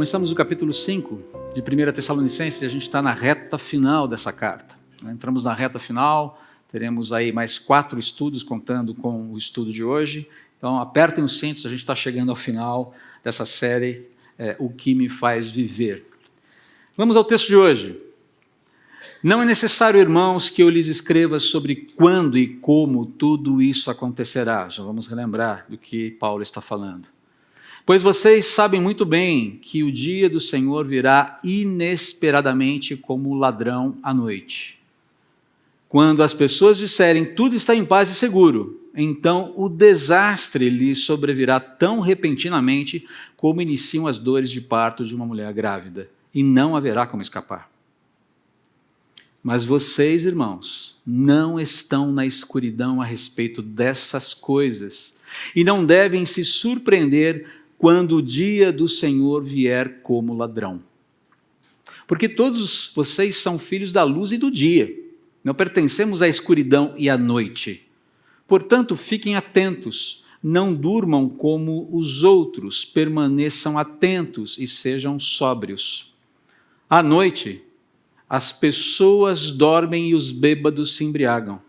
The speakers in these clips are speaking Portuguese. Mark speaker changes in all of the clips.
Speaker 1: Começamos o capítulo 5 de 1 Tessalonicenses e a gente está na reta final dessa carta. Entramos na reta final, teremos aí mais 4 estudos contando com o estudo de hoje. Então apertem os cintos, a gente está chegando ao final dessa série, O que me faz viver. Vamos ao texto de hoje. Não é necessário, irmãos, que eu lhes escreva sobre quando e como tudo isso acontecerá. Já vamos relembrar do que Paulo está falando. Pois vocês sabem muito bem que o dia do Senhor virá inesperadamente como ladrão à noite. Quando as pessoas disserem tudo está em paz e seguro, então o desastre lhes sobrevirá tão repentinamente como iniciam as dores de parto de uma mulher grávida, e não haverá como escapar. Mas vocês, irmãos, não estão na escuridão a respeito dessas coisas, e não devem se surpreender quando o dia do Senhor vier como ladrão. Porque todos vocês são filhos da luz e do dia, não pertencemos à escuridão e à noite. Portanto, fiquem atentos, não durmam como os outros, permaneçam atentos e sejam sóbrios. À noite, as pessoas dormem e os bêbados se embriagam.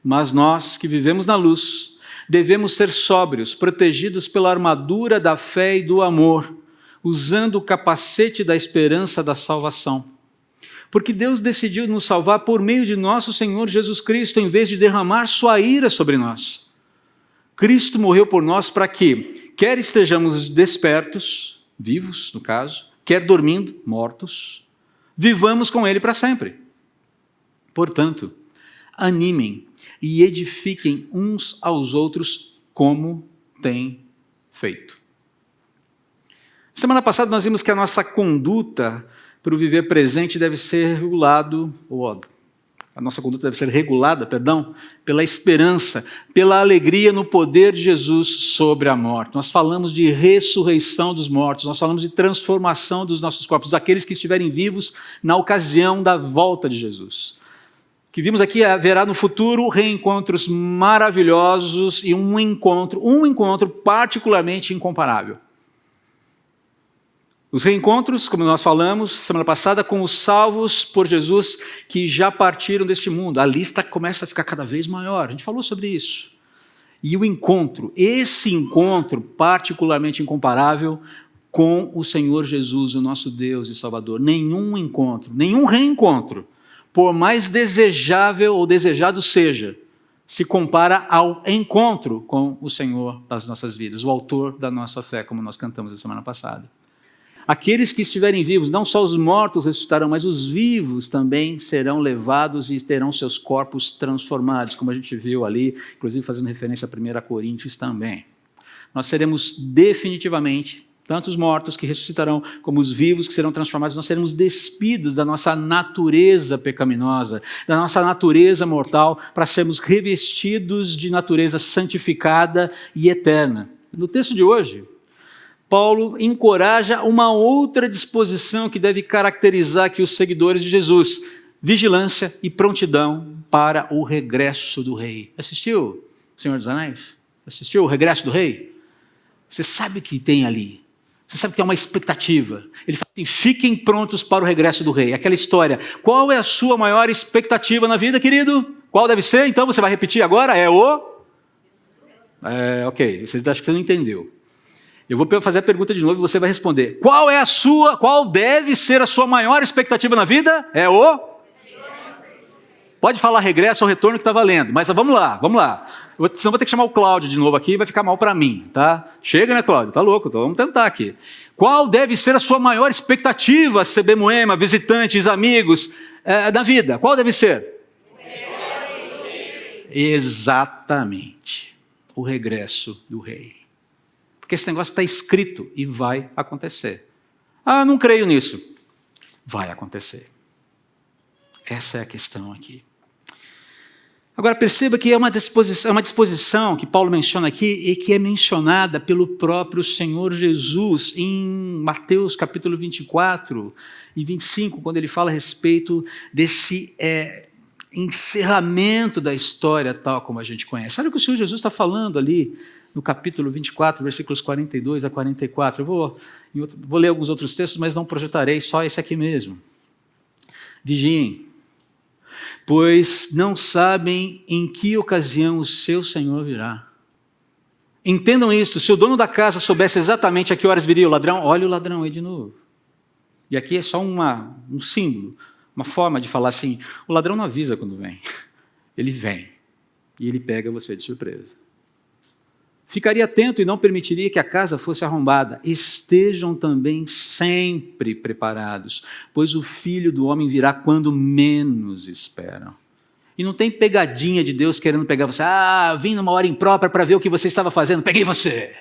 Speaker 1: Mas nós, que vivemos na luz, devemos ser sóbrios, protegidos pela armadura da fé e do amor, usando o capacete da esperança da salvação. Porque Deus decidiu nos salvar por meio de nosso Senhor Jesus Cristo, em vez de derramar sua ira sobre nós. Cristo morreu por nós para que, quer estejamos despertos, vivos no caso, quer dormindo, mortos, vivamos com Ele para sempre. Portanto, animem e edifiquem uns aos outros como têm feito. Semana passada nós vimos que a nossa conduta para o viver presente deve ser regulada, pela esperança, pela alegria no poder de Jesus sobre a morte. Nós falamos de ressurreição dos mortos, nós falamos de transformação dos nossos corpos, daqueles que estiverem vivos na ocasião da volta de Jesus. Que vimos aqui, haverá no futuro reencontros maravilhosos e um encontro particularmente incomparável. Os reencontros, como nós falamos semana passada, com os salvos por Jesus que já partiram deste mundo. A lista começa a ficar cada vez maior, a gente falou sobre isso. E o encontro, esse encontro particularmente incomparável com o Senhor Jesus, o nosso Deus e Salvador. Nenhum encontro, nenhum reencontro, por mais desejável ou desejado seja, se compara ao encontro com o Senhor das nossas vidas, o autor da nossa fé, como nós cantamos a semana passada. Aqueles que estiverem vivos, não só os mortos ressuscitarão, mas os vivos também serão levados e terão seus corpos transformados, como a gente viu ali, inclusive fazendo referência a 1 Coríntios também. Nós seremos definitivamente, tanto os mortos que ressuscitarão, como os vivos que serão transformados, nós seremos despidos da nossa natureza pecaminosa, da nossa natureza mortal, para sermos revestidos de natureza santificada e eterna. No texto de hoje, Paulo encoraja uma outra disposição que deve caracterizar aqui os seguidores de Jesus: vigilância e prontidão para o regresso do rei. Assistiu Senhor dos Anéis? Assistiu o regresso do rei? Você sabe o que tem ali. Você sabe que tem uma expectativa. Ele fala assim: fiquem prontos para o regresso do rei. Aquela história. Qual é a sua maior expectativa na vida, querido? Qual deve ser? Então você vai repetir agora? Ok, acho que você não entendeu. Eu vou fazer a pergunta de novo e você vai responder. Qual deve ser a sua maior expectativa na vida? Pode falar regresso ou retorno que está valendo, mas vamos lá. Senão vou ter que chamar o Cláudio de novo aqui e vai ficar mal para mim, tá? Chega, né, Cláudio? Tá louco, então vamos tentar aqui. Qual deve ser a sua maior expectativa, CB Moema, visitantes, amigos, na vida? Qual deve ser? Exatamente. O regresso do rei. Porque esse negócio está escrito e vai acontecer. Ah, não creio nisso. Vai acontecer. Essa é a questão aqui. Agora perceba que é uma disposição que Paulo menciona aqui e que é mencionada pelo próprio Senhor Jesus em Mateus capítulo 24 e 25, quando ele fala a respeito desse encerramento da história tal como a gente conhece. Olha o que o Senhor Jesus está falando ali no capítulo 24, versículos 42 a 44. Vou ler alguns outros textos, mas não projetarei, só esse aqui mesmo. Vigiem, pois não sabem em que ocasião o seu Senhor virá. Entendam isto, se o dono da casa soubesse exatamente a que horas viria o ladrão, olha o ladrão aí de novo. E aqui é só um símbolo, uma forma de falar assim, o ladrão não avisa quando vem, ele vem e ele pega você de surpresa. Ficaria atento e não permitiria que a casa fosse arrombada. Estejam também sempre preparados, pois o Filho do Homem virá quando menos esperam. E não tem pegadinha de Deus querendo pegar você. Vim numa hora imprópria para ver o que você estava fazendo, peguei você.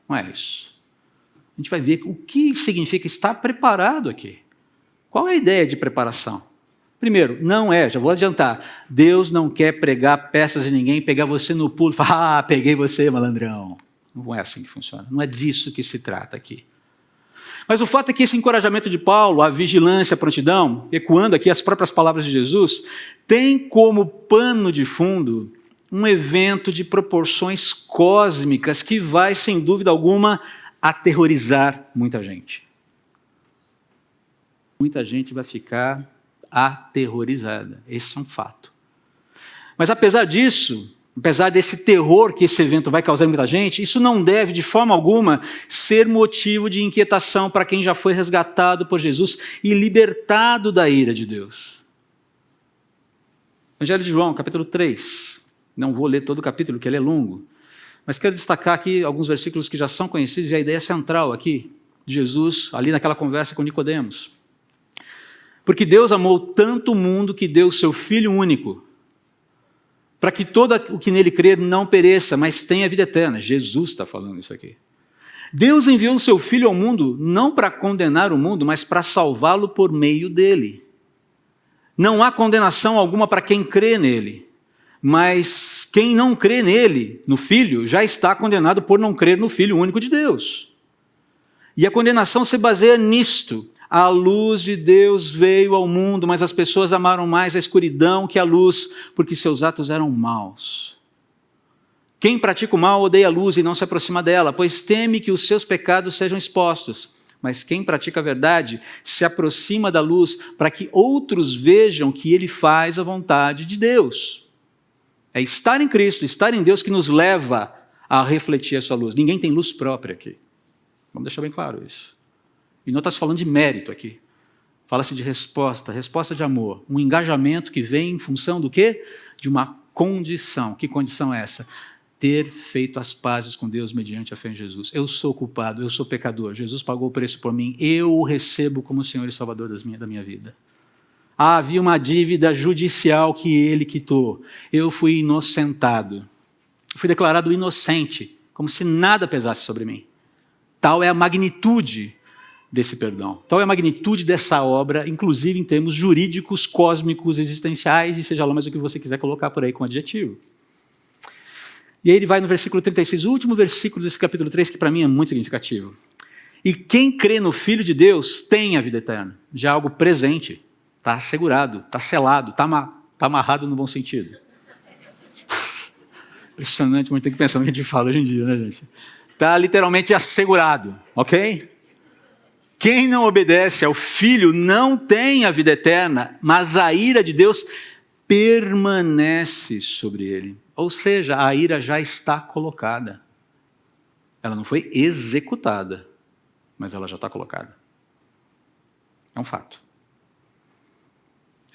Speaker 1: Não é isso. A gente vai ver o que significa estar preparado aqui. Qual é a ideia de preparação? Primeiro, já vou adiantar, Deus não quer pregar peças em ninguém, pegar você no pulo e falar, peguei você, malandrão. Não é assim que funciona, não é disso que se trata aqui. Mas o fato é que esse encorajamento de Paulo, a vigilância, a prontidão, ecoando aqui as próprias palavras de Jesus, tem como pano de fundo um evento de proporções cósmicas que vai, sem dúvida alguma, aterrorizar muita gente. Muita gente vai ficar aterrorizada. Esse é um fato. Mas apesar disso, apesar desse terror que esse evento vai causar em muita gente, isso não deve, de forma alguma, ser motivo de inquietação para quem já foi resgatado por Jesus e libertado da ira de Deus. Evangelho de João, capítulo 3. Não vou ler todo o capítulo, porque ele é longo. Mas quero destacar aqui alguns versículos que já são conhecidos e a ideia central aqui de Jesus, ali naquela conversa com Nicodemos. Porque Deus amou tanto o mundo que deu o seu Filho único, para que todo o que nele crer não pereça, mas tenha vida eterna. Jesus está falando isso aqui. Deus enviou o seu Filho ao mundo não para condenar o mundo, mas para salvá-lo por meio dele. Não há condenação alguma para quem crê nele, mas quem não crê nele, no Filho, já está condenado por não crer no Filho único de Deus. E a condenação se baseia nisto. A luz de Deus veio ao mundo, mas as pessoas amaram mais a escuridão que a luz, porque seus atos eram maus. Quem pratica o mal odeia a luz e não se aproxima dela, pois teme que os seus pecados sejam expostos. Mas quem pratica a verdade se aproxima da luz para que outros vejam que ele faz a vontade de Deus. É estar em Cristo, estar em Deus que nos leva a refletir a sua luz. Ninguém tem luz própria aqui. Vamos deixar bem claro isso. E não está se falando de mérito aqui. Fala-se de resposta de amor. Um engajamento que vem em função do quê? De uma condição. Que condição é essa? Ter feito as pazes com Deus mediante a fé em Jesus. Eu sou culpado, eu sou pecador. Jesus pagou o preço por mim. Eu o recebo como Senhor e Salvador da minha vida. Havia uma dívida judicial que ele quitou. Eu fui inocentado. Fui declarado inocente, como se nada pesasse sobre mim. Tal é a magnitude desse perdão. Tal é a magnitude dessa obra, inclusive em termos jurídicos, cósmicos, existenciais, e seja lá mais o que você quiser colocar por aí com adjetivo. E aí ele vai no versículo 36, o último versículo desse capítulo 3, que para mim é muito significativo. E quem crê no Filho de Deus tem a vida eterna. Já é algo presente, está assegurado, está selado, está amarrado no bom sentido. Impressionante, muito tem que pensar no que a gente fala hoje em dia, né, gente? Está literalmente assegurado, ok? Quem não obedece ao Filho não tem a vida eterna, mas a ira de Deus permanece sobre ele. Ou seja, a ira já está colocada. Ela não foi executada, mas ela já está colocada. É um fato.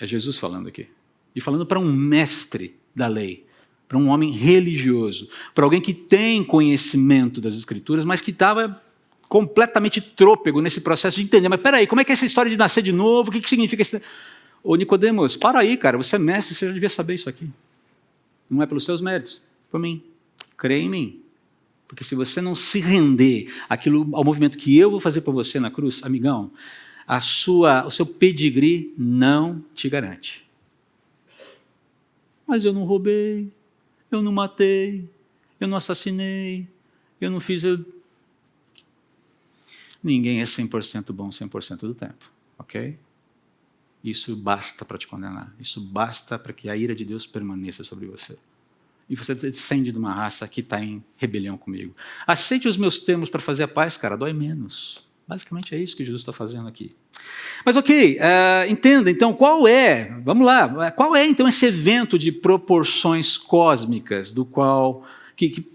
Speaker 1: É Jesus falando aqui. E falando para um mestre da lei, para um homem religioso, para alguém que tem conhecimento das Escrituras, mas que estava completamente trôpego nesse processo de entender. Mas peraí, como é que é essa história de nascer de novo? O que significa isso? Ô Nicodemos, para aí, cara, você é mestre, você já devia saber isso aqui. Não é pelos seus méritos, por mim. Crê em mim. Porque se você não se render ao movimento que eu vou fazer por você na cruz, amigão, o seu pedigree não te garante. Mas eu não roubei, eu não matei, eu não assassinei, eu não fiz... Ninguém é 100% bom 100% do tempo, ok? Isso basta para te condenar. Isso basta para que a ira de Deus permaneça sobre você. e você descende de uma raça que está em rebelião comigo. Aceite os meus termos para fazer a paz, cara, dói menos. Basicamente é isso que Jesus está fazendo aqui. Mas ok, entenda então qual é então esse evento de proporções cósmicas do qual que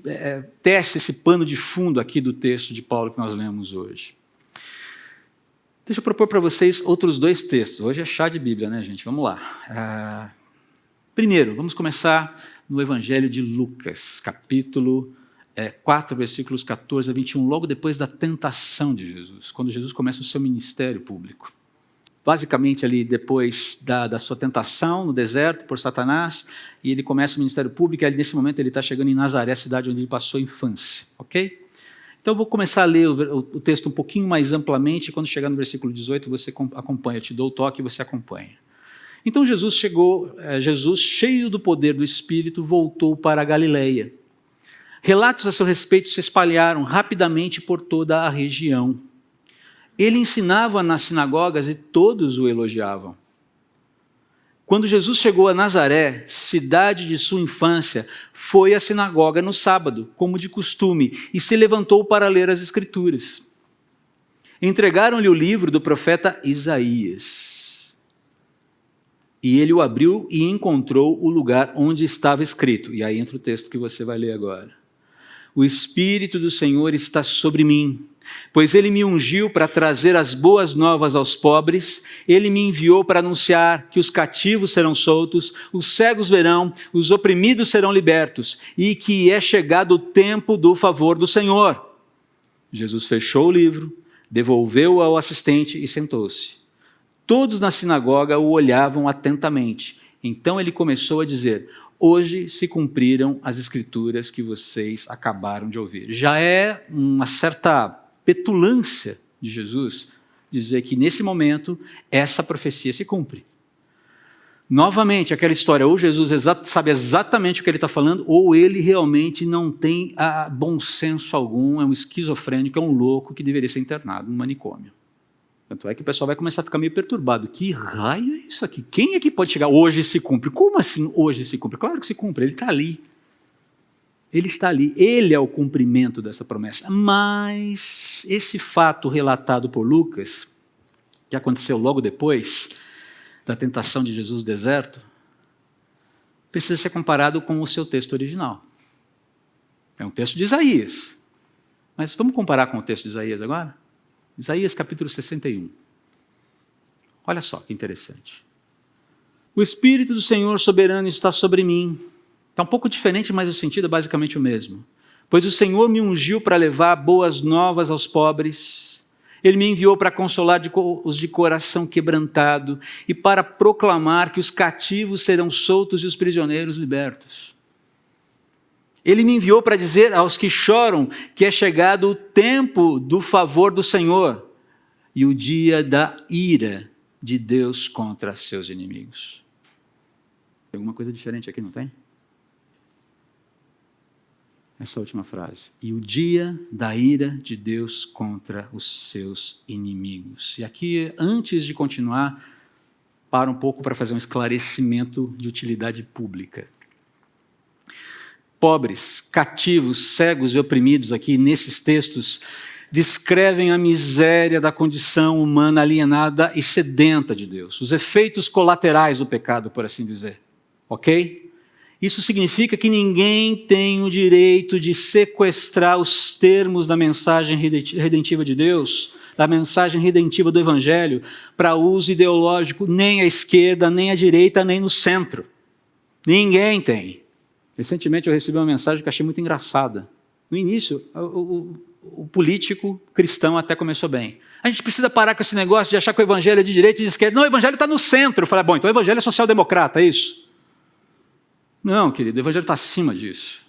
Speaker 1: tece esse pano de fundo aqui do texto de Paulo que nós lemos hoje. Deixa eu propor para vocês outros 2 textos. Hoje é chá de Bíblia, né, gente? Vamos lá. Primeiro, vamos começar no Evangelho de Lucas, capítulo 4, versículos 14 a 21, logo depois da tentação de Jesus, quando Jesus começa o seu ministério público. Basicamente, ali depois da sua tentação no deserto por Satanás, e ele começa o ministério público, e ali, nesse momento ele está chegando em Nazaré, a cidade onde ele passou a infância. Ok? Então eu vou começar a ler o texto um pouquinho mais amplamente, e quando chegar no versículo 18 você acompanha, eu te dou o toque e você acompanha. Então Jesus, cheio do poder do Espírito, voltou para a Galileia. Relatos a seu respeito se espalharam rapidamente por toda a região. Ele ensinava nas sinagogas e todos o elogiavam. Quando Jesus chegou a Nazaré, cidade de sua infância, foi à sinagoga no sábado, como de costume, e se levantou para ler as Escrituras. Entregaram-lhe o livro do profeta Isaías. E ele o abriu e encontrou o lugar onde estava escrito. E aí entra o texto que você vai ler agora. O Espírito do Senhor está sobre mim, pois ele me ungiu para trazer as boas novas aos pobres, ele me enviou para anunciar que os cativos serão soltos, os cegos verão, os oprimidos serão libertos, e que é chegado o tempo do favor do Senhor. Jesus fechou o livro, devolveu-o ao assistente e sentou-se. Todos na sinagoga o olhavam atentamente. Então ele começou a dizer: hoje se cumpriram as Escrituras que vocês acabaram de ouvir. Já é uma certa petulância de Jesus dizer que nesse momento essa profecia se cumpre. Novamente, aquela história, ou Jesus sabe exatamente o que ele está falando, ou ele realmente não tem bom senso algum, é um esquizofrênico, é um louco que deveria ser internado no manicômio. Tanto é que o pessoal vai começar a ficar meio perturbado. Que raio é isso aqui? Quem é que pode chegar? Hoje se cumpre. Como assim hoje se cumpre? Claro que se cumpre, ele está ali. Ele está ali, ele é o cumprimento dessa promessa. Mas esse fato relatado por Lucas, que aconteceu logo depois da tentação de Jesus no deserto, precisa ser comparado com o seu texto original. É um texto de Isaías. Mas vamos comparar com o texto de Isaías agora? Isaías capítulo 61. Olha só que interessante. O Espírito do Senhor soberano está sobre mim. Está um pouco diferente, mas o sentido é basicamente o mesmo. Pois o Senhor me ungiu para levar boas novas aos pobres. Ele me enviou para consolar os de coração quebrantado e para proclamar que os cativos serão soltos e os prisioneiros libertos. Ele me enviou para dizer aos que choram que é chegado o tempo do favor do Senhor e o dia da ira de Deus contra seus inimigos. Tem alguma coisa diferente aqui, não tem? Essa última frase. E o dia da ira de Deus contra os seus inimigos. E aqui, antes de continuar, para um pouco para fazer um esclarecimento de utilidade pública. Pobres, cativos, cegos e oprimidos aqui nesses textos descrevem a miséria da condição humana alienada e sedenta de Deus. Os efeitos colaterais do pecado, por assim dizer. Ok? Isso significa que ninguém tem o direito de sequestrar os termos da mensagem redentiva de Deus, da mensagem redentiva do Evangelho, para uso ideológico, nem à esquerda, nem à direita, nem no centro. Ninguém tem. Recentemente eu recebi uma mensagem que achei muito engraçada. No início, o político cristão até começou bem. A gente precisa parar com esse negócio de achar que o Evangelho é de direita e de esquerda. Não, o Evangelho está no centro. Eu falei, bom, então o Evangelho é social-democrata, é isso? Não, querido, o Evangelho está acima disso.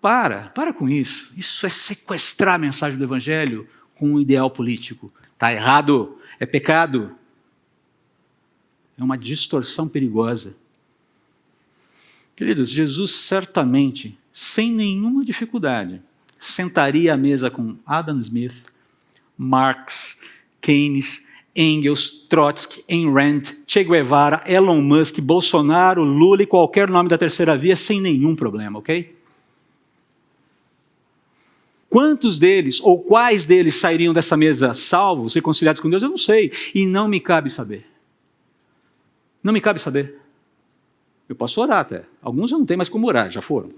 Speaker 1: Para com isso. Isso é sequestrar a mensagem do Evangelho com um ideal político. Está errado, é pecado. É uma distorção perigosa. Queridos, Jesus certamente, sem nenhuma dificuldade, sentaria à mesa com Adam Smith, Marx, Keynes, Engels, Trotsky, Ayn Rand, Che Guevara, Elon Musk, Bolsonaro, Lula e qualquer nome da terceira via sem nenhum problema, ok? Quantos deles ou quais deles sairiam dessa mesa salvos, reconciliados com Deus, eu não sei. E não me cabe saber. Não me cabe saber. Eu posso orar até. Alguns eu não tenho mais como orar, já foram.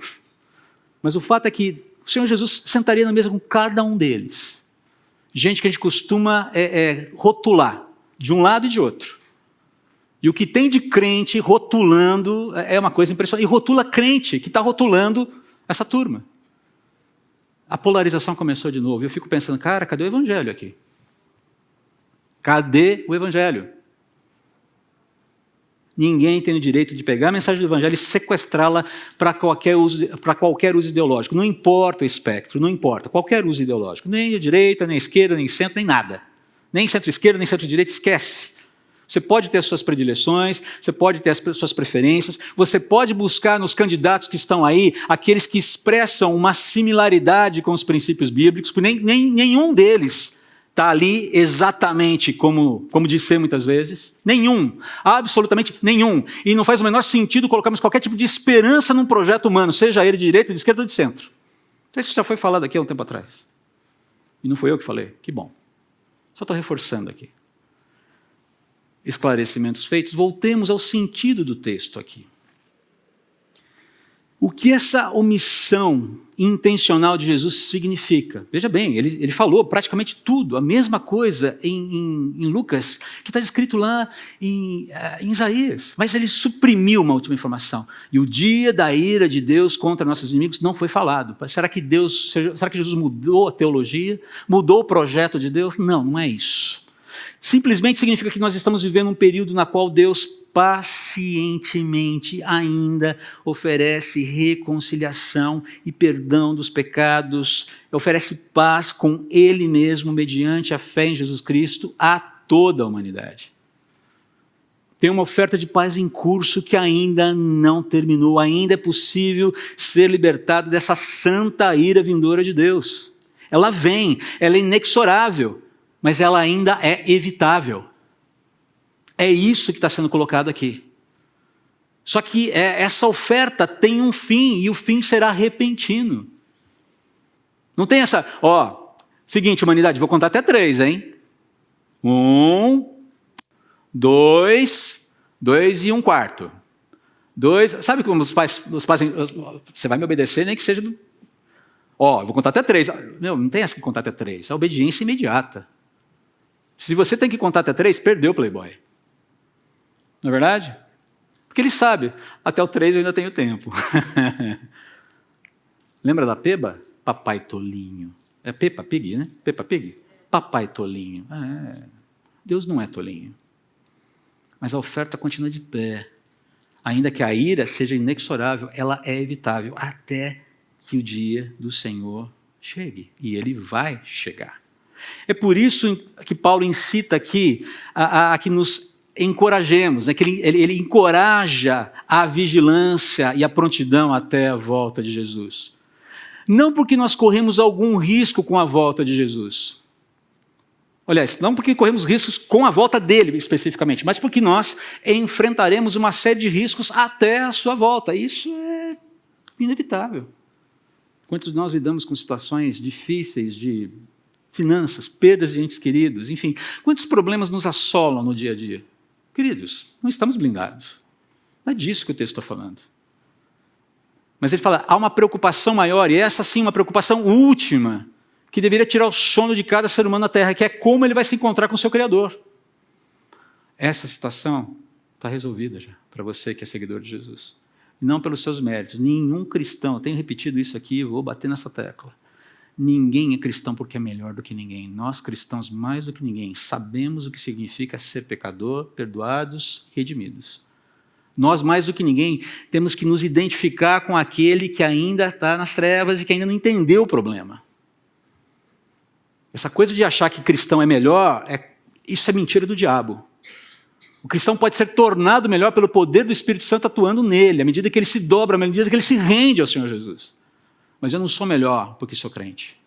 Speaker 1: Mas o fato é que o Senhor Jesus sentaria na mesa com cada um deles. Gente que a gente costuma rotular, de um lado e de outro. E o que tem de crente rotulando é uma coisa impressionante. E rotula crente que está rotulando essa turma. A polarização começou de novo. Eu fico pensando, cara, cadê o evangelho aqui? Cadê o evangelho? Ninguém tem o direito de pegar a mensagem do evangelho e sequestrá-la para qualquer uso ideológico. Não importa o espectro, não importa. Qualquer uso ideológico. Nem a direita, nem a esquerda, nem centro, nem nada. Nem centro-esquerda, nem centro-direita, esquece. Você pode ter as suas predileções, você pode ter as suas preferências, você pode buscar nos candidatos que estão aí, aqueles que expressam uma similaridade com os princípios bíblicos, porque nenhum deles está ali exatamente como disse muitas vezes. Nenhum, absolutamente nenhum. E não faz o menor sentido colocarmos qualquer tipo de esperança num projeto humano, seja ele de direita, de esquerda ou de centro. Então, isso já foi falado aqui há um tempo atrás. E não foi eu que falei, que bom. Só estou reforçando aqui. Esclarecimentos feitos, voltemos ao sentido do texto aqui. O que essa omissão intencional de Jesus significa? Veja bem, ele falou praticamente tudo, a mesma coisa em Lucas, que está escrito lá em Isaías, mas ele suprimiu uma última informação. E o dia da ira de Deus contra nossos inimigos não foi falado. Será que Jesus mudou a teologia? Mudou o projeto de Deus? Não, não é isso. Simplesmente significa que nós estamos vivendo um período na qual Deus pacientemente ainda oferece reconciliação e perdão dos pecados, oferece paz com Ele mesmo mediante a fé em Jesus Cristo a toda a humanidade. Tem uma oferta de paz em curso que ainda não terminou, ainda é possível ser libertado dessa santa ira vindoura de Deus. Ela vem, ela é inexorável, mas ela ainda é evitável. É isso que está sendo colocado aqui. Só que essa oferta tem um fim, e o fim será repentino. Não tem essa, seguinte, humanidade, vou contar até 3, hein? 1, 2 e 1/4. 2, sabe como os pais, você vai me obedecer, nem que seja eu vou contar até 3. Não tem essa que contar até 3, é obediência imediata. Se você tem que contar até 3, perdeu o Playboy. Não é verdade? Porque ele sabe, até o 3 eu ainda tenho tempo. Lembra da Peba? Papai tolinho. É Peppa Pig, né? Peppa Pig? Papai tolinho. Deus não é tolinho. Mas a oferta continua de pé. Ainda que a ira seja inexorável, ela é evitável até que o dia do Senhor chegue. E ele vai chegar. É por isso que Paulo incita aqui a que nos encorajemos, né? Que ele encoraja a vigilância e a prontidão até a volta de Jesus. Não porque nós corremos algum risco com a volta de Jesus. Aliás, não porque corremos riscos com a volta dele especificamente, mas porque nós enfrentaremos uma série de riscos até a sua volta. Isso é inevitável. Quantos de nós lidamos com situações difíceis de finanças, perdas de entes queridos, enfim, quantos problemas nos assolam no dia a dia? Queridos, não estamos blindados. Não é disso que o texto está falando. Mas ele fala, há uma preocupação maior, e essa sim uma preocupação última, que deveria tirar o sono de cada ser humano na Terra, que é como ele vai se encontrar com o seu Criador. Essa situação está resolvida já, para você que é seguidor de Jesus. Não pelos seus méritos. Nenhum cristão, eu tenho repetido isso aqui, vou bater nessa tecla. Ninguém é cristão porque é melhor do que ninguém. Nós, cristãos, mais do que ninguém, sabemos o que significa ser pecador, perdoados, redimidos. Nós, mais do que ninguém, temos que nos identificar com aquele que ainda está nas trevas e que ainda não entendeu o problema. Essa coisa de achar que cristão é melhor, isso é mentira do diabo. O cristão pode ser tornado melhor pelo poder do Espírito Santo atuando nele, à medida que ele se dobra, à medida que ele se rende ao Senhor Jesus. Mas eu não sou melhor porque sou crente.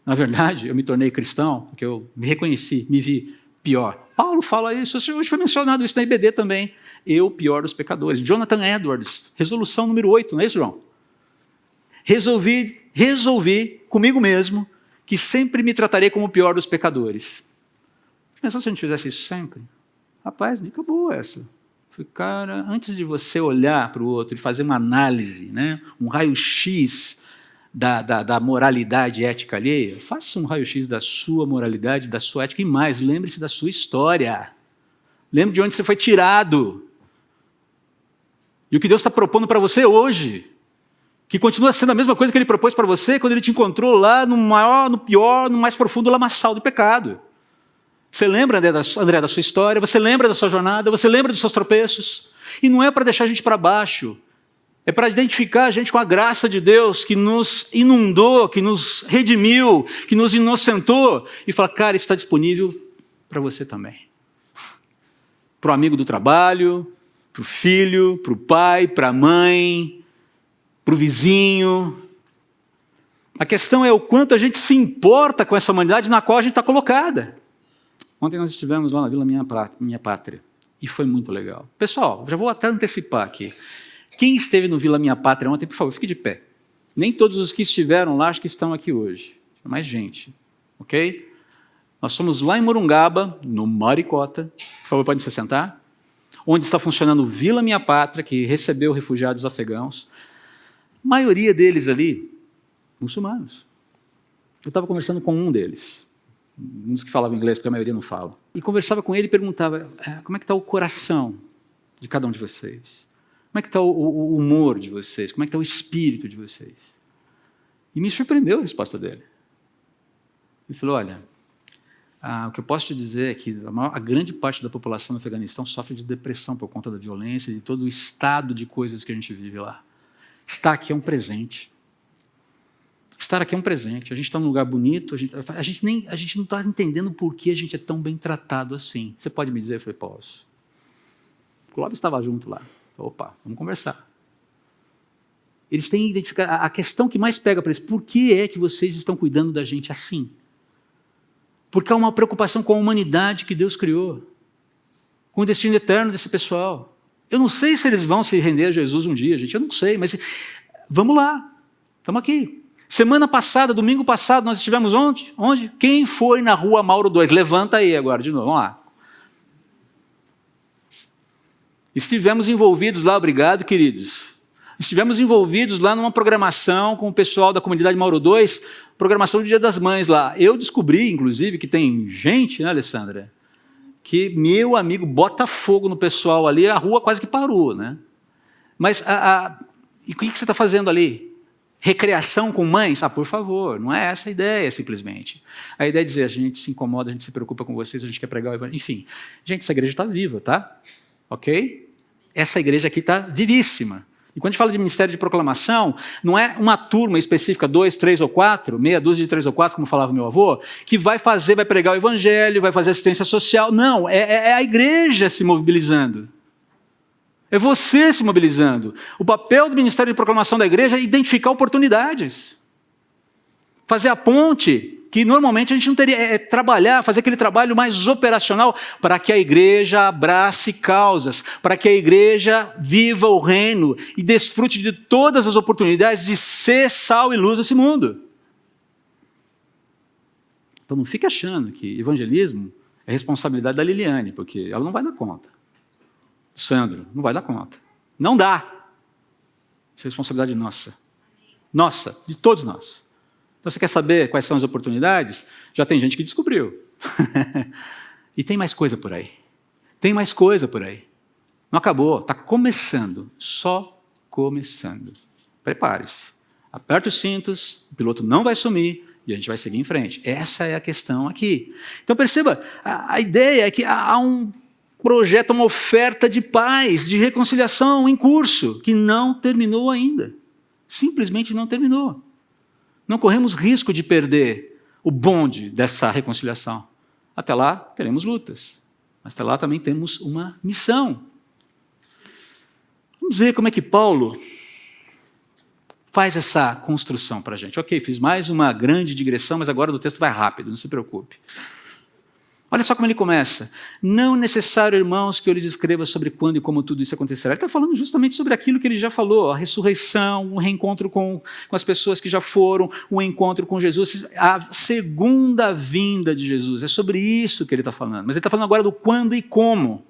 Speaker 1: Na verdade, eu me tornei cristão porque eu me reconheci, me vi pior. Paulo fala isso, hoje foi mencionado isso na IBD também. Eu, o pior dos pecadores. Jonathan Edwards, resolução número 8, não é isso, João? Resolvi comigo mesmo que sempre me tratarei como o pior dos pecadores. Pensou se a gente fizesse isso sempre? Rapaz, dica boa essa. Falei, cara, antes de você olhar para o outro e fazer uma análise, né, um raio-x da moralidade ética alheia, faça um raio-x da sua moralidade, da sua ética e mais, lembre-se da sua história. Lembre de onde você foi tirado. E o que Deus está propondo para você hoje, que continua sendo a mesma coisa que Ele propôs para você quando Ele te encontrou lá no maior, no pior, no mais profundo lamaçal do pecado. Você lembra, André, da sua história, você lembra da sua jornada, você lembra dos seus tropeços. E não é para deixar a gente para baixo, é para identificar a gente com a graça de Deus que nos inundou, que nos redimiu, que nos inocentou, e falar, cara, isso está disponível para você também. Para o amigo do trabalho, para o filho, para o pai, para a mãe, para o vizinho. A questão é o quanto a gente se importa com essa humanidade na qual a gente está colocada. Ontem nós estivemos lá na Vila Minha Pátria e foi muito legal. Pessoal, já vou até antecipar aqui. Quem esteve no Vila Minha Pátria ontem, por favor, fique de pé. Nem todos os que estiveram lá acho que estão aqui hoje. Tem mais gente, ok? Nós somos lá em Morungaba, no Maricota. Por favor, pode se sentar. Onde está funcionando o Vila Minha Pátria, que recebeu refugiados afegãos. A maioria deles ali, muçulmanos. Eu estava conversando com um deles, uns que falavam inglês, porque a maioria não fala. E conversava com ele e perguntava, como é que está o coração de cada um de vocês? Como é que está o humor de vocês? Como é que está o espírito de vocês? E me surpreendeu a resposta dele. Ele falou, olha, o que eu posso te dizer é que a grande parte da população do Afeganistão sofre de depressão por conta da violência e de todo o estado de coisas que a gente vive lá. Estar aqui é um presente. Estar aqui é um presente. A gente está num lugar bonito, a gente não está entendendo por que a gente é tão bem tratado assim. Você pode me dizer? Eu falei, posso. O Clóvis estava junto lá. Opa, vamos conversar. Eles têm identificado, a questão que mais pega para eles, por que é que vocês estão cuidando da gente assim? Porque há uma preocupação com a humanidade que Deus criou, com o destino eterno desse pessoal. Eu não sei se eles vão se render a Jesus um dia, gente, eu não sei, mas vamos lá, estamos aqui. Semana passada, domingo passado, nós estivemos onde? Onde? Quem foi na rua Mauro 2? Levanta aí agora, de novo, vamos lá. Estivemos envolvidos lá, obrigado, queridos. Estivemos envolvidos lá numa programação com o pessoal da comunidade Mauro 2, programação do Dia das Mães lá. Eu descobri, inclusive, que tem gente, né, Alessandra, que meu amigo bota fogo no pessoal ali, a rua quase que parou, né? Mas e o que você está fazendo ali? Recreação com mães? Por favor, não é essa a ideia, simplesmente. A ideia é dizer, a gente se incomoda, a gente se preocupa com vocês, a gente quer pregar o evangelho, enfim. Gente, essa igreja está viva, tá? Ok? Essa igreja aqui está vivíssima. E quando a gente fala de ministério de proclamação, não é uma turma específica, 2, 3 ou 4, meia dúzia de 3 ou 4, como falava meu avô, que vai pregar o evangelho, vai fazer assistência social. Não, é a igreja se mobilizando. É você se mobilizando. O papel do ministério de proclamação da igreja é identificar oportunidades. Fazer a ponte, que normalmente a gente não teria, trabalhar, fazer aquele trabalho mais operacional para que a igreja abrace causas, para que a igreja viva o reino e desfrute de todas as oportunidades de ser sal e luz nesse mundo. Então não fique achando que evangelismo é responsabilidade da Liliane, porque ela não vai dar conta. O Sandro não vai dar conta. Não dá. Isso é responsabilidade nossa. Nossa, de todos nós. Então, você quer saber quais são as oportunidades? Já tem gente que descobriu. E tem mais coisa por aí. Tem mais coisa por aí. Não acabou, está começando. Só começando. Prepare-se. Aperte os cintos, o piloto não vai sumir e a gente vai seguir em frente. Essa é a questão aqui. Então, perceba, a ideia é que há um projeto, uma oferta de paz, de reconciliação em curso, que não terminou ainda. Simplesmente não terminou. Não corremos risco de perder o bonde dessa reconciliação. Até lá, teremos lutas. Mas até lá também temos uma missão. Vamos ver como é que Paulo faz essa construção para a gente. Ok, fiz mais uma grande digressão, mas agora o texto vai rápido, não se preocupe. Olha só como ele começa. Não é necessário, irmãos, que eu lhes escreva sobre quando e como tudo isso acontecerá. Ele está falando justamente sobre aquilo que ele já falou, a ressurreição, o reencontro com as pessoas que já foram, o encontro com Jesus, a segunda vinda de Jesus. É sobre isso que ele está falando. Mas ele está falando agora do quando e como.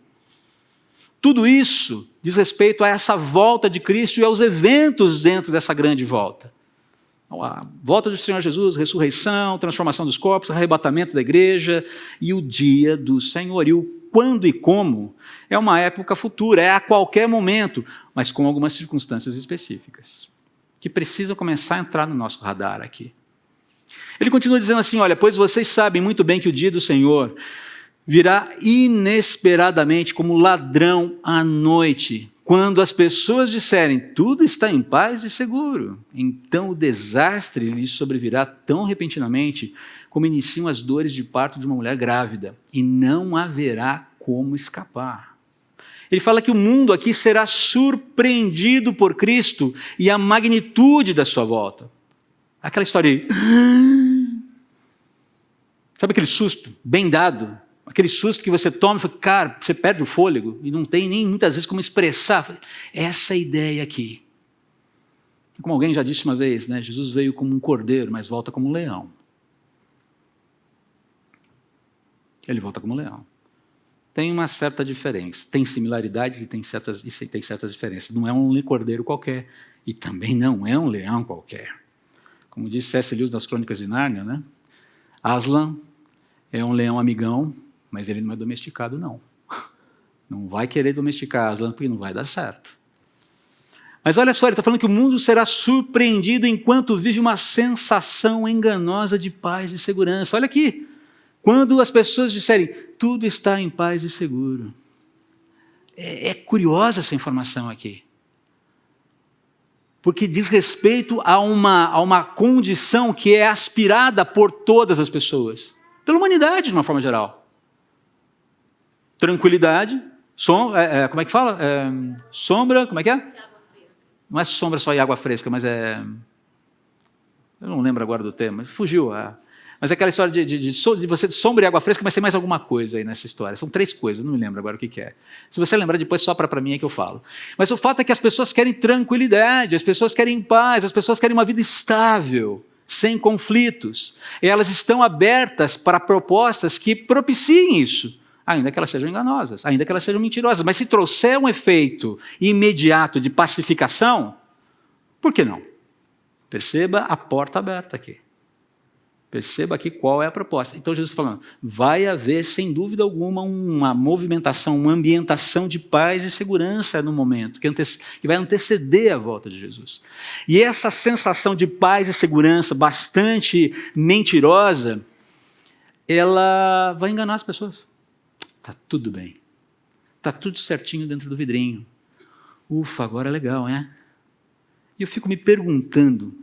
Speaker 1: Tudo isso diz respeito a essa volta de Cristo e aos eventos dentro dessa grande volta. A volta do Senhor Jesus, ressurreição, transformação dos corpos, arrebatamento da igreja e o dia do Senhor. E o quando e como é uma época futura, é a qualquer momento, mas com algumas circunstâncias específicas, que precisam começar a entrar no nosso radar aqui. Ele continua dizendo assim, olha, pois vocês sabem muito bem que o dia do Senhor virá inesperadamente como ladrão à noite, quando as pessoas disserem, tudo está em paz e seguro, então o desastre lhes sobrevirá tão repentinamente como iniciam as dores de parto de uma mulher grávida, e não haverá como escapar. Ele fala que o mundo aqui será surpreendido por Cristo e a magnitude da sua volta. Aquela história aí. Sabe aquele susto bem dado? Aquele susto que você toma e fala, cara, você perde o fôlego e não tem nem muitas vezes como expressar. Essa ideia aqui. Como alguém já disse uma vez, né? Jesus veio como um cordeiro, mas volta como um leão. Ele volta como um leão. Tem uma certa diferença. Tem similaridades e tem certas diferenças. Não é um cordeiro qualquer. E também não é um leão qualquer. Como disse C.S. Lewis nas Crônicas de Nárnia, né? Aslan é um leão amigão, mas ele não é domesticado, não. Não vai querer domesticar Aslan, porque não vai dar certo. Mas olha só, ele está falando que o mundo será surpreendido enquanto vive uma sensação enganosa de paz e segurança. Olha aqui, quando as pessoas disserem, tudo está em paz e seguro. É curiosa essa informação aqui. Porque diz respeito a uma condição que é aspirada por todas as pessoas. Pela humanidade, de uma forma geral. Tranquilidade, como é que fala? Sombra, como é que é? Não é sombra só e água fresca, mas é... Eu não lembro agora do tema, fugiu. Mas é aquela história de você sombra e água fresca, mas tem mais alguma coisa aí nessa história. São 3 coisas, não me lembro agora o que é. Se você lembrar depois, sopra para mim é que eu falo. Mas o fato é que as pessoas querem tranquilidade, as pessoas querem paz, as pessoas querem uma vida estável, sem conflitos. E elas estão abertas para propostas que propiciem isso. Ainda que elas sejam enganosas, ainda que elas sejam mentirosas. Mas se trouxer um efeito imediato de pacificação, por que não? Perceba a porta aberta aqui. Perceba aqui qual é a proposta. Então Jesus está falando, vai haver sem dúvida alguma uma movimentação, uma ambientação de paz e segurança no momento, que vai anteceder a volta de Jesus. E essa sensação de paz e segurança bastante mentirosa, ela vai enganar as pessoas. Está tudo bem. Está tudo certinho dentro do vidrinho. Ufa, agora é legal, né? E eu fico me perguntando,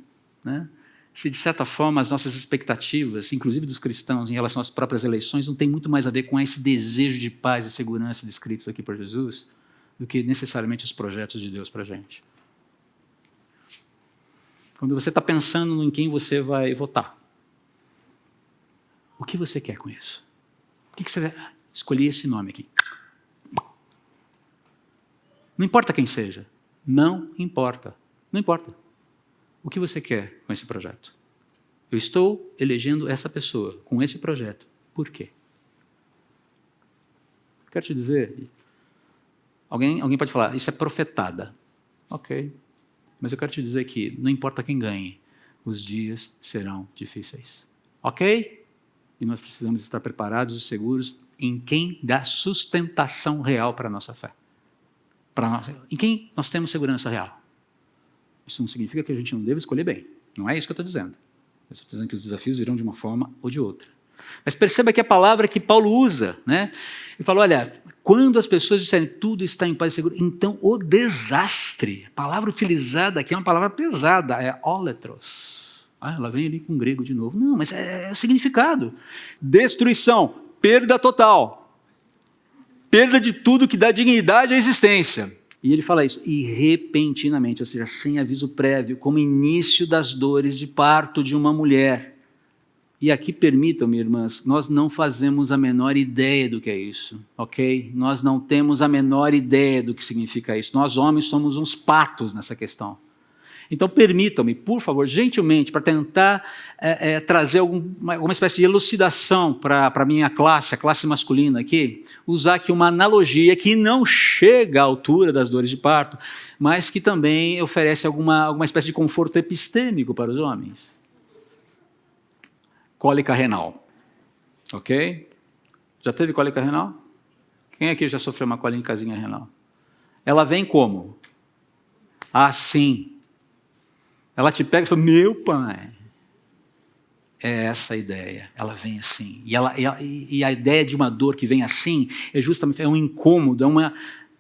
Speaker 1: né, se de certa forma as nossas expectativas, inclusive dos cristãos, em relação às próprias eleições, não tem muito mais a ver com esse desejo de paz e segurança descritos aqui por Jesus, do que necessariamente os projetos de Deus para a gente. Quando você está pensando em quem você vai votar, o que você quer com isso? O que você vai... Escolhi esse nome aqui. Não importa quem seja. Não importa. Não importa. O que você quer com esse projeto? Eu estou elegendo essa pessoa com esse projeto. Por quê? Quero te dizer, alguém pode falar, isso é profetada. Ok. Mas eu quero te dizer que não importa quem ganhe, os dias serão difíceis. Ok? E nós precisamos estar preparados e seguros em quem dá sustentação real para a nossa fé. Em quem nós temos segurança real. Isso não significa que a gente não deva escolher bem. Não é isso que eu estou dizendo. Eu estou dizendo que os desafios virão de uma forma ou de outra. Mas perceba que a palavra que Paulo usa, né? Ele fala, olha, quando as pessoas disserem tudo está em paz e seguro, então o desastre, a palavra utilizada aqui é uma palavra pesada, é óletros. Ela vem ali com grego de novo. Não, mas é o significado. Destruição, perda total. Perda de tudo que dá dignidade à existência. E ele fala isso, e repentinamente, ou seja, sem aviso prévio, como início das dores de parto de uma mulher. E aqui permitam-me, irmãs, nós não fazemos a menor ideia do que é isso, ok? Nós não temos a menor ideia do que significa isso. Nós, homens, somos uns patos nessa questão. Então, permitam-me, por favor, gentilmente, para tentar trazer alguma espécie de elucidação para a minha classe, a classe masculina aqui, usar aqui uma analogia que não chega à altura das dores de parto, mas que também oferece alguma espécie de conforto epistêmico para os homens. Cólica renal, ok? Já teve cólica renal? Quem aqui já sofreu uma cólicazinha renal? Ela vem como? Assim. Ela te pega e fala, meu pai. É essa a ideia, ela vem assim. E a ideia de uma dor que vem assim é justamente um incômodo,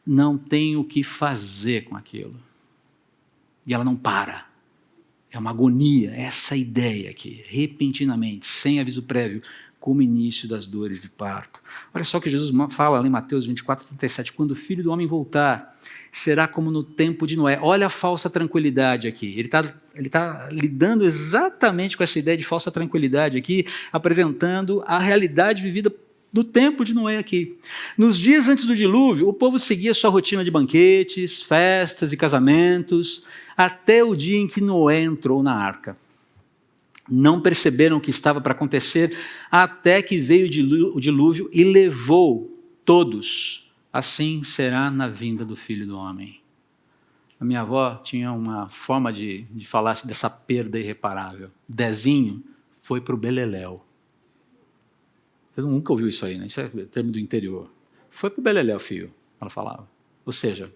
Speaker 1: não tem o que fazer com aquilo. E ela não para. É uma agonia, essa ideia aqui, repentinamente, sem aviso prévio, como início das dores de parto. Olha só o que Jesus fala lá em Mateus 24:37, quando o Filho do Homem voltar, será como no tempo de Noé. Olha a falsa tranquilidade aqui, ele está lidando exatamente com essa ideia de falsa tranquilidade aqui, apresentando a realidade vivida no tempo de Noé aqui. Nos dias antes do dilúvio, o povo seguia sua rotina de banquetes, festas e casamentos, até o dia em que Noé entrou na arca. Não perceberam o que estava para acontecer, até que veio o dilúvio e levou todos. Assim será na vinda do Filho do Homem. A minha avó tinha uma forma de falar dessa perda irreparável. Dezinho foi para o beleléu. Você nunca ouviu isso aí, né? Isso é termo do interior. Foi para o beleléu, filho, ela falava. Ou seja,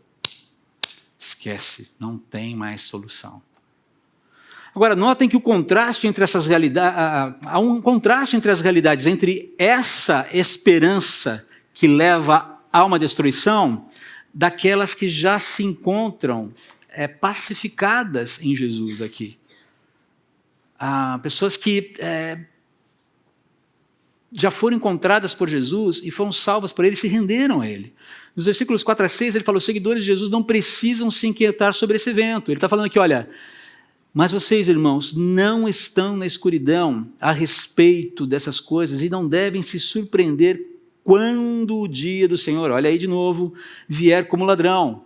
Speaker 1: esquece, não tem mais solução. Agora, notem que o contraste entre essas realidades, há um contraste entre as realidades, entre essa esperança que leva a uma destruição, daquelas que já se encontram pacificadas em Jesus aqui. Há pessoas que já foram encontradas por Jesus e foram salvas por ele e se renderam a ele. Nos versículos 4 a 6, ele falou, os seguidores de Jesus não precisam se inquietar sobre esse evento. Ele está falando aqui, olha, mas vocês, irmãos, não estão na escuridão a respeito dessas coisas e não devem se surpreender quando o dia do Senhor, olha aí de novo, vier como ladrão.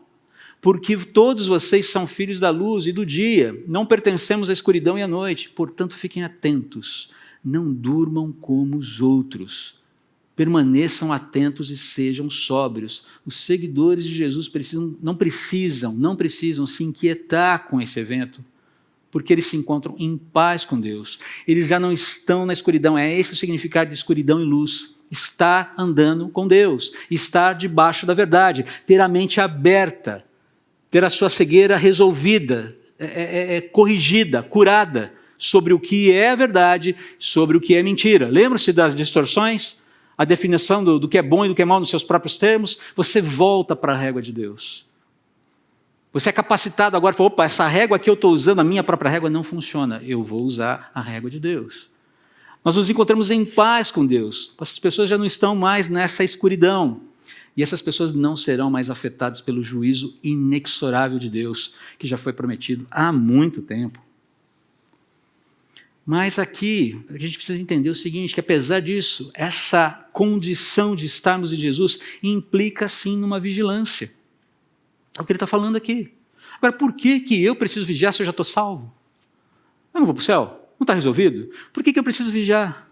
Speaker 1: Porque todos vocês são filhos da luz e do dia, não pertencemos à escuridão e à noite. Portanto, fiquem atentos, não durmam como os outros. Permaneçam atentos e sejam sóbrios. Os seguidores de Jesus não precisam se inquietar com esse evento, porque eles se encontram em paz com Deus. Eles já não estão na escuridão, é esse o significado de escuridão e luz. Estar andando com Deus, estar debaixo da verdade, ter a mente aberta, ter a sua cegueira resolvida, corrigida, curada, sobre o que é verdade, sobre o que é mentira. Lembra-se das distorções? A definição do que é bom e do que é mal nos seus próprios termos? Você volta para a régua de Deus. Você é capacitado agora, fala, opa, essa régua que eu estou usando, a minha própria régua não funciona, eu vou usar a régua de Deus. Nós nos encontramos em paz com Deus, essas pessoas já não estão mais nessa escuridão, e essas pessoas não serão mais afetadas pelo juízo inexorável de Deus, que já foi prometido há muito tempo. Mas aqui, a gente precisa entender o seguinte, que apesar disso, essa condição de estarmos em Jesus implica sim numa vigilância. É o que ele está falando aqui. Agora, por que eu preciso vigiar se eu já estou salvo? Eu não vou para o céu? Não está resolvido? Por que eu preciso vigiar?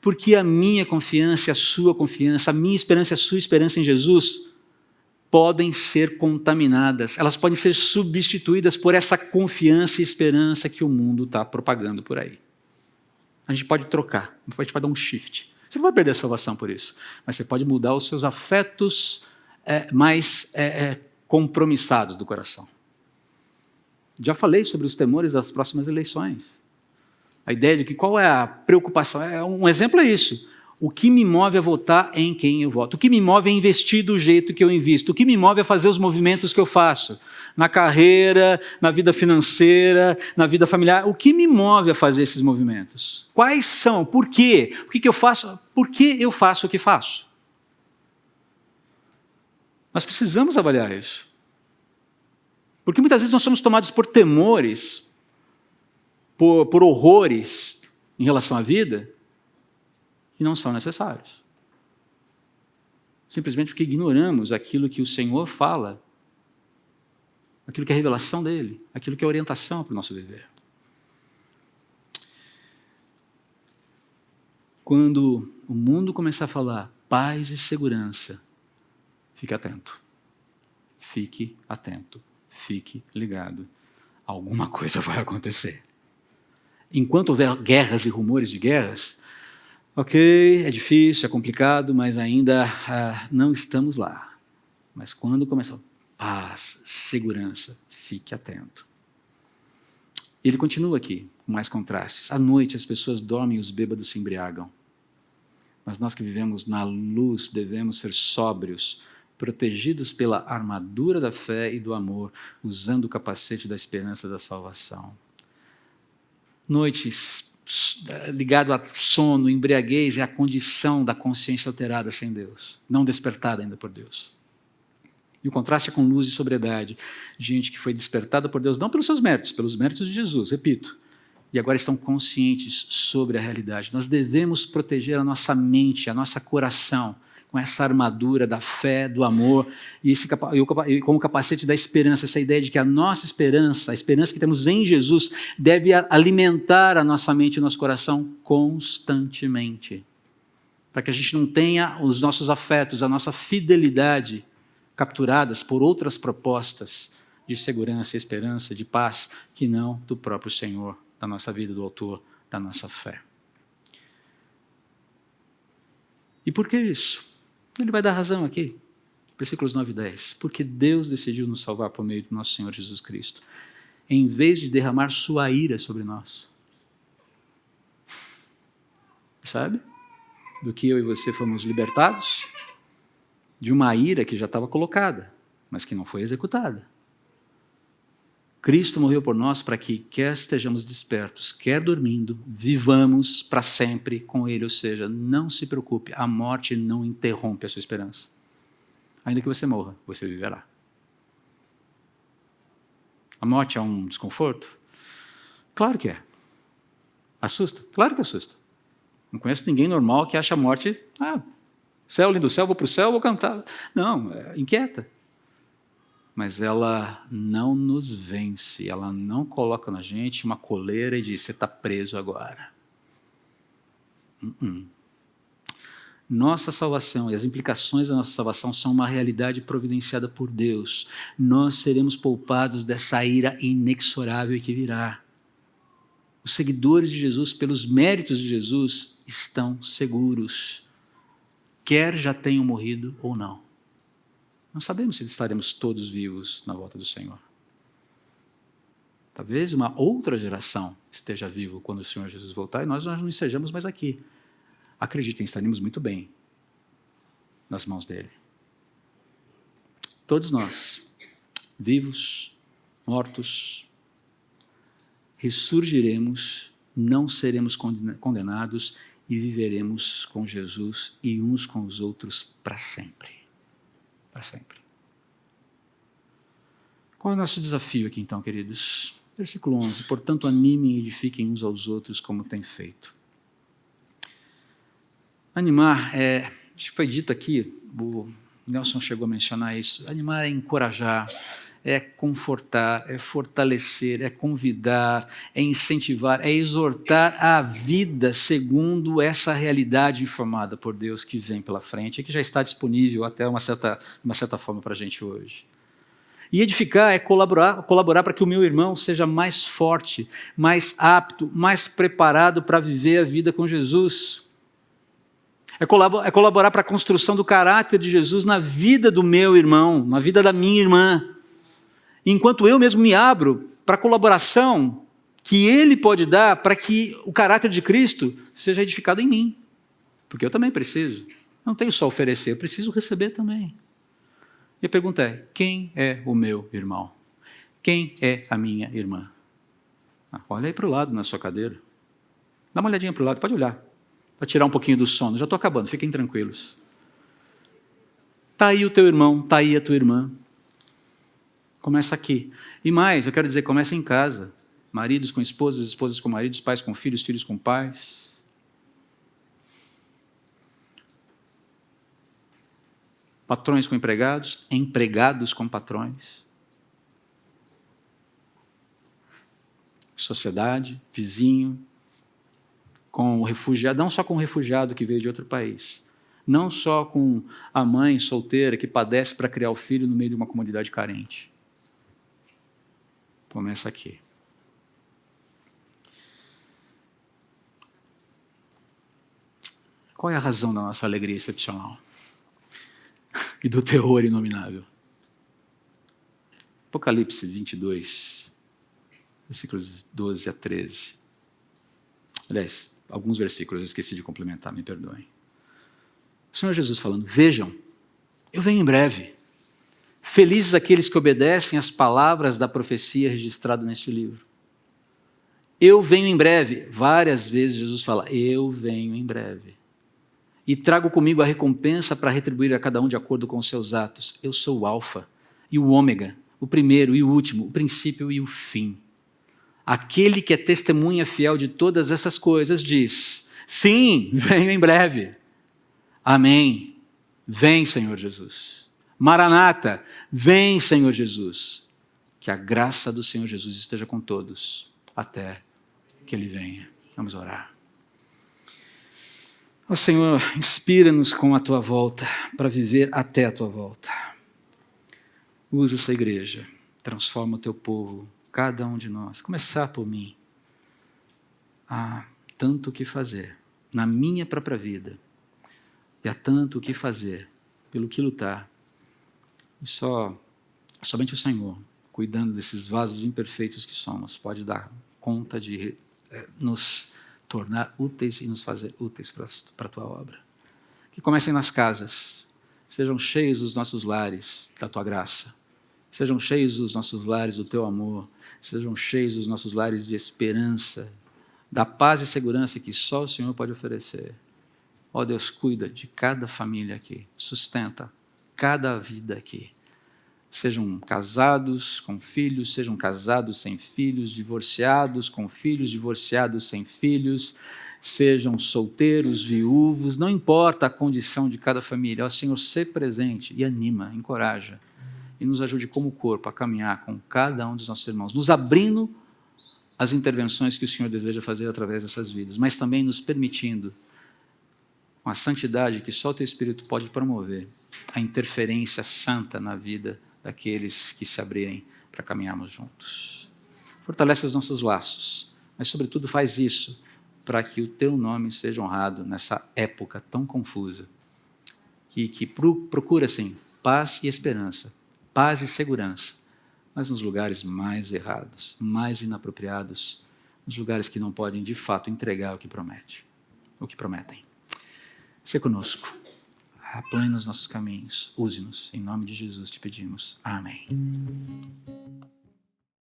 Speaker 1: Porque a minha confiança, a sua confiança, a minha esperança e a sua esperança em Jesus podem ser contaminadas, elas podem ser substituídas por essa confiança e esperança que o mundo está propagando por aí. A gente pode trocar, a gente pode dar um shift. Você não vai perder a salvação por isso, mas você pode mudar os seus afetos mais compromissados do coração. Já falei sobre os temores das próximas eleições. A ideia de que qual é a preocupação, um exemplo é isso. O que me move a votar em quem eu voto? O que me move a investir do jeito que eu invisto? O que me move a fazer os movimentos que eu faço? Na carreira, na vida financeira, na vida familiar. O que me move a fazer esses movimentos? Quais são? Por quê? O que eu faço? Por que eu faço o que faço? Nós precisamos avaliar isso. Porque muitas vezes nós somos tomados por temores, por horrores em relação à vida, que não são necessários. Simplesmente porque ignoramos aquilo que o Senhor fala, aquilo que é a revelação dele, aquilo que é a orientação para o nosso viver. Quando o mundo começar a falar paz e segurança, fique atento. Fique atento. Fique ligado. Alguma coisa vai acontecer. Enquanto houver guerras e rumores de guerras, ok, é difícil, é complicado, mas ainda não estamos lá. Mas quando começar paz, segurança, fique atento. Ele continua aqui, com mais contrastes. À noite as pessoas dormem e os bêbados se embriagam. Mas nós que vivemos na luz devemos ser sóbrios, protegidos pela armadura da fé e do amor, usando o capacete da esperança da salvação. Noites ligado a sono, embriaguez, é a condição da consciência alterada sem Deus, não despertada ainda por Deus. E o contraste é com luz e sobriedade. Gente que foi despertada por Deus, não pelos seus méritos, pelos méritos de Jesus, repito. E agora estão conscientes sobre a realidade. Nós devemos proteger a nossa mente, a nosso coração, com essa armadura da fé, do amor, e com o capacete da esperança, essa ideia de que a nossa esperança, a esperança que temos em Jesus, deve alimentar a nossa mente e o nosso coração constantemente. Para que a gente não tenha os nossos afetos, a nossa fidelidade capturadas por outras propostas de segurança, esperança, de paz, que não do próprio Senhor, da nossa vida, do autor da nossa fé. E por que isso? Ele vai dar razão aqui, versículos 9 e 10. Porque Deus decidiu nos salvar por meio do nosso Senhor Jesus Cristo, em vez de derramar sua ira sobre nós. Sabe? Do que eu e você fomos libertados? De uma ira que já estava colocada, mas que não foi executada. Cristo morreu por nós para que, quer estejamos despertos, quer dormindo, vivamos para sempre com Ele. Ou seja, não se preocupe, a morte não interrompe a sua esperança. Ainda que você morra, você viverá. A morte é um desconforto? Claro que é. Assusta? Claro que assusta. Não conheço ninguém normal que acha a morte, céu, lindo céu, vou para o céu, vou cantar. Não, inquieta. Mas ela não nos vence, ela não coloca na gente uma coleira e diz, você está preso agora. Nossa salvação e as implicações da nossa salvação são uma realidade providenciada por Deus. Nós seremos poupados dessa ira inexorável que virá. Os seguidores de Jesus, pelos méritos de Jesus, estão seguros, quer já tenham morrido ou não. Não sabemos se estaremos todos vivos na volta do Senhor. Talvez uma outra geração esteja vivo quando o Senhor Jesus voltar e nós não estejamos mais aqui. Acreditem, estaremos muito bem nas mãos dele. Todos nós, vivos, mortos, ressurgiremos, não seremos condenados e viveremos com Jesus e uns com os outros para sempre. Para sempre. Qual é o nosso desafio aqui então, queridos? Versículo 11. Portanto, animem e edifiquem uns aos outros como têm feito. Animar, foi dito aqui, o Nelson chegou a mencionar isso, animar é encorajar, é confortar, é fortalecer, é convidar, é incentivar, é exortar a vida segundo essa realidade informada por Deus que vem pela frente e que já está disponível até uma certa forma para a gente hoje. E edificar é colaborar para que o meu irmão seja mais forte, mais apto, mais preparado para viver a vida com Jesus. É colaborar para a construção do caráter de Jesus na vida do meu irmão, na vida da minha irmã. Enquanto eu mesmo me abro para a colaboração que ele pode dar para que o caráter de Cristo seja edificado em mim. Porque eu também preciso. Não tenho só oferecer, eu preciso receber também. E a pergunta é, quem é o meu irmão? Quem é a minha irmã? Olha aí para o lado na sua cadeira. Dá uma olhadinha para o lado, pode olhar. Para tirar um pouquinho do sono. Já estou acabando, fiquem tranquilos. Está aí o teu irmão, está aí a tua irmã. Começa aqui. E mais, eu quero dizer, começa em casa. Maridos com esposas, esposas com maridos, pais com filhos, filhos com pais. patrões com empregados, empregados com patrões, sociedade, vizinho, com o refugiado, não só com o refugiado que veio de outro país, não só com a mãe solteira que padece para criar o filho no meio de uma comunidade carente. Começa aqui. Qual é a razão da nossa alegria excepcional? E do terror inominável? Apocalipse 22, versículos 12 a 13. Aliás, alguns versículos eu esqueci de complementar, me perdoem. O Senhor Jesus falando, vejam, eu venho em breve. Felizes aqueles que obedecem às palavras da profecia registrada neste livro. Eu venho em breve. Várias vezes Jesus fala, eu venho em breve. E trago comigo a recompensa para retribuir a cada um de acordo com os seus atos. Eu sou o Alfa e o Ômega, o primeiro e o último, o princípio e o fim. Aquele que é testemunha fiel de todas essas coisas diz, sim, venho em breve. Amém. Vem, Senhor Jesus. Maranata, vem, Senhor Jesus. Que a graça do Senhor Jesus esteja com todos, até que Ele venha. Vamos orar. Ó Senhor, inspira-nos com a Tua volta, para viver até a Tua volta. Usa essa igreja, transforma o Teu povo, cada um de nós, começar por mim. Há tanto o que fazer na minha própria vida, e há tanto o que fazer, pelo que lutar. E somente o Senhor, cuidando desses vasos imperfeitos que somos, pode dar conta de nos tornar úteis e nos fazer úteis para a Tua obra. Que comecem nas casas, sejam cheios os nossos lares da Tua graça, sejam cheios os nossos lares do Teu amor, sejam cheios os nossos lares de esperança, da paz e segurança que só o Senhor pode oferecer. Ó Deus, cuida de cada família aqui, sustenta cada vida aqui. Sejam casados com filhos, sejam casados sem filhos, divorciados com filhos, divorciados sem filhos, sejam solteiros, viúvos, não importa a condição de cada família. Ó Senhor, ser presente e anima, encoraja e nos ajude como corpo a caminhar com cada um dos nossos irmãos, nos abrindo as intervenções que o Senhor deseja fazer através dessas vidas, mas também nos permitindo, com a santidade que só o Teu Espírito pode promover, a interferência santa na vida daqueles que se abrirem para caminharmos juntos. Fortalece os nossos laços, mas sobretudo faz isso para que o Teu nome seja honrado nessa época tão confusa, que procura, sim, paz e esperança, paz e segurança, mas nos lugares mais errados, mais inapropriados, nos lugares que não podem, de fato, entregar o que prometem. Sê conosco. Aplane nos nossos caminhos. Use-nos. Em nome de Jesus te pedimos. Amém.